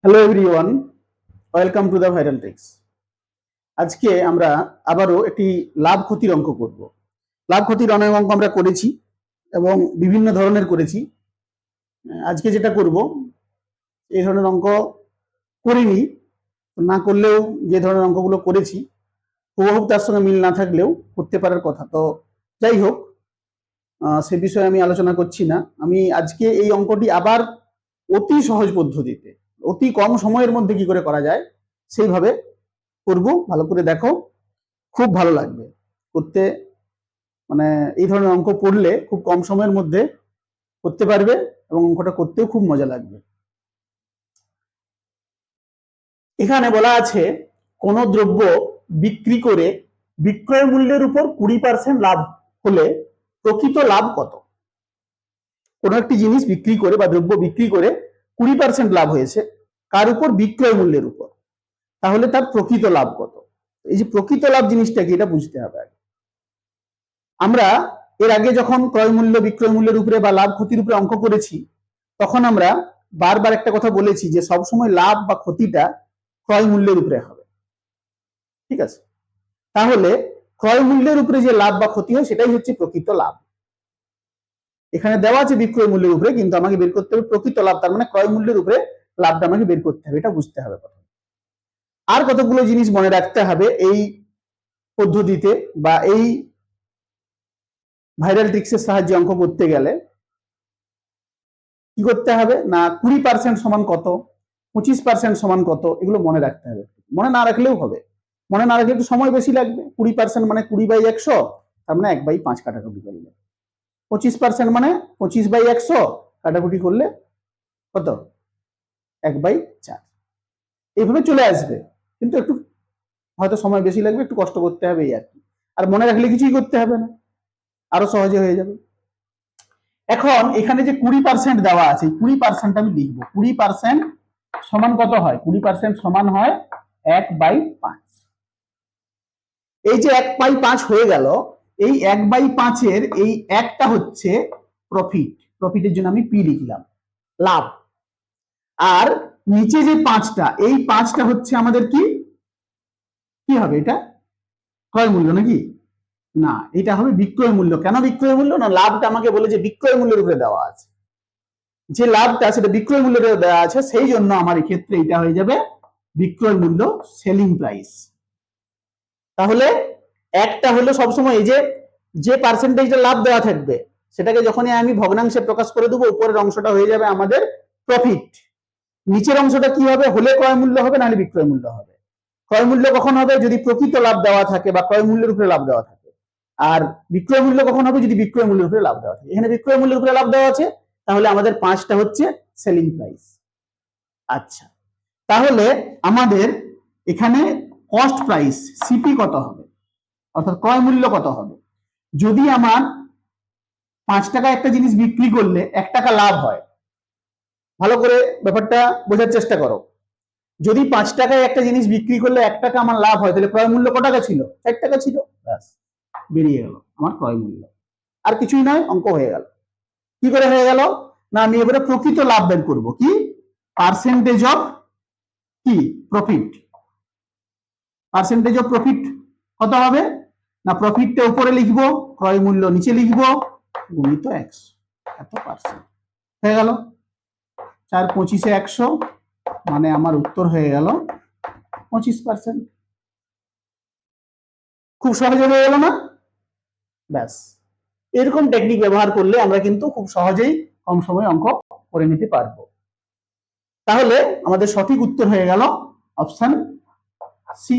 Hello everyone, welcome to the viral tricks. আজকে আমরা আবারও একটি লাভ ক্ষতির অঙ্ক করব। লাভ ক্ষতির অনেক অঙ্ক আমরা করেছি এবং বিভিন্ন ধরনের করেছি। আজকে যেটা করব, এই ধরনের অঙ্ক করিনি, না করলেও যে ধরনের অঙ্কগুলো করেছি হুবহু তার সঙ্গে মিল না থাকলেও করতে পারার কথা। তো যাই হোক, সে বিষয়ে আমি আলোচনা করছি না। আমি আজকে এই অঙ্কটি আবার অতি সহজ পদ্ধতিতে, অতি কম সময়ের মধ্যে কি করে করা যায় সেইভাবে করব। ভালো করে দেখো, খুব ভালো লাগবে করতে। মানে এই ধরনের অঙ্ক পড়লে খুব কম সময়ের মধ্যে করতে পারবে এবং অঙ্কটা করতেও খুব মজা লাগবে। এখানে বলা আছে কোন দ্রব্য বিক্রি করে বিক্রয় মূল্যের উপর 20% লাভ হলে প্রকৃত লাভ কত। কোন একটি জিনিস বিক্রি করে বা দ্রব্য বিক্রি করে 20% লাভ হয়েছে, কার উপর? বিক্রয় মূল্যের উপর। তাহলে তার প্রকৃত লাভ কত? এই যে প্রকৃত লাভ জিনিসটা কি, এটা বুঝতে হবে। আমরা এর আগে যখন ক্রয় মূল্য বিক্রয় মূল্যের উপরে বা লাভ ক্ষতির উপরে অঙ্ক করেছি, তখন আমরা বারবার একটা কথা বলেছি যে সবসময় লাভ বা ক্ষতিটা ক্রয় মূল্যের উপরে হবে। ঠিক আছে? তাহলে ক্রয় মূল্যের উপরে যে লাভ বা ক্ষতি হয় সেটাই হচ্ছে প্রকৃত লাভ। এখানে দেওয়া আছে বিক্রয় মূল্যের উপরে, কিন্তু আমাকে বের করতে হবে প্রকৃত লাভ, তার মানে ক্রয় মূল্যের উপরে লাভটা আমাকে বের করতে হবে। এটা বুঝতে হবে। আর কতগুলো জিনিস মনে রাখতে হবে এই পদ্ধতিতে বা এই ভাইরাল ট্রিক্সের সাহায্যে অঙ্ক করতে গেলে। কি করতে হবে না, 20% সমান কত, 25% সমান কত, এগুলো মনে রাখতে হবে। মনে না রাখলেও হবে, মনে না রাখলে একটু সময় বেশি লাগবে। 20% মানে 20/100, তার মানে 1/5 কাটাকুটি করলে। 25% মানে 25/100 কাটাকুটি করলে কত? 1/4। এইভাবে চলে আসবে, কিন্তু একটু হয়তো সময় বেশি লাগবে, একটু কষ্ট করতে হবে এই আর কি। আর মনে রাখলে কিছুই করতে হবে না, আরো সহজে হয়ে যাবে। এখন এখানে যে 20% দেওয়া আছে, 20% আমি লিখবো। 20% সমান কত হয়? 20% সমান হয় 1/5। এই যে 1/5 হয়ে গেল, এই 1/5-এর এই একটা হচ্ছে প্রফিট। প্রফিটের জন্য আমি পি লিখলাম, লাভ। আর নিচে যে 5টা, এই 5টা হচ্ছে আমাদের কি কি হবে? এটা ক্রয় মূল্য নাকি? না, এটা হবে বিক্রয় মূল্য। কেন বিক্রয় মূল্য? না, লাভটা আমাকে বলে যে বিক্রয় মূল্যের উপরে দেওয়া আছে, যে লাভটা সেটা বিক্রয় মূল্যে দেওয়া আছে, সেই জন্য আমার ক্ষেত্রে এটা হয়ে যাবে বিক্রয় মূল্য, সেলিং প্রাইস। তাহলে একটা হলো সবসময় এই যে যে পার্সেন্টেজটা লাভ দেওয়া থাকবে, সেটাকে যখনই আমি ভগ্নাংশে প্রকাশ করে দেবো, উপরের অংশটা হয়ে যাবে আমাদের প্রফিট। নিচের অংশটা কি হবে? হলে ক্রয় মূল্য হবে, নাহলে বিক্রয় মূল্য হবে। ক্রয় মূল্য কখন হবে? যদি প্রকৃত লাভ দেওয়া থাকে বা ক্রয় মূল্যের উপরে লাভ দেওয়া থাকে। আর বিক্রয় মূল্য কখন হবে? যদি বিক্রয় মূল্যের উপরে লাভ দেওয়া থাকে। এখানে বিক্রয় মূল্যের উপরে লাভ দেওয়া আছে, তাহলে আমাদের 5টা হচ্ছে সেলিং প্রাইস। আচ্ছা, তাহলে আমাদের এখানে কস্ট প্রাইস সিপি কত হবে, অর্থাৎ ক্রয় মূল্য কত হবে? যদি আমার 5 টাকা একটা জিনিস বিক্রি করলে 1 টাকা লাভ হয়, ভালো করে ব্যাপারটা বোঝার চেষ্টা করো। যদি 5 টাকায় একটা জিনিস বিক্রি করলে 1 টাকা আমার লাভ হয়, তাহলে ক্রয় মূল্য কত টাকা ছিল? 4 টাকা ছিল। ব্যাস, বেরিয়ে গেল আমার ক্রয় মূল্য। আর কিছুই নয়, অঙ্ক হয়ে গেল। কি করে হয়ে গেল? না, আমি এবারে প্রকৃত লাভ বের করব। কি? পার্সেন্টেজ অফ কি প্রফিট। পার্সেন্টেজ অফ প্রফিট কত হবে? না, প্রফিটটা উপরে লিখবো, ক্রয় মূল্য নিচে লিখবো, গুণিত 100। এত পার্সেন্ট হয়ে গেল। 4×25 100, মানে আমার উত্তর হয়ে গেল 25%। খুব সহজে হয়ে গেল না? ব্যাস, এরকম টেকনিক ব্যবহার করলে আমরা কিন্তু খুব সহজেই কম সময়ে অঙ্ক করে নিতে পারবো। তাহলে আমাদের সঠিক উত্তর হয়ে গেল অপশন সি।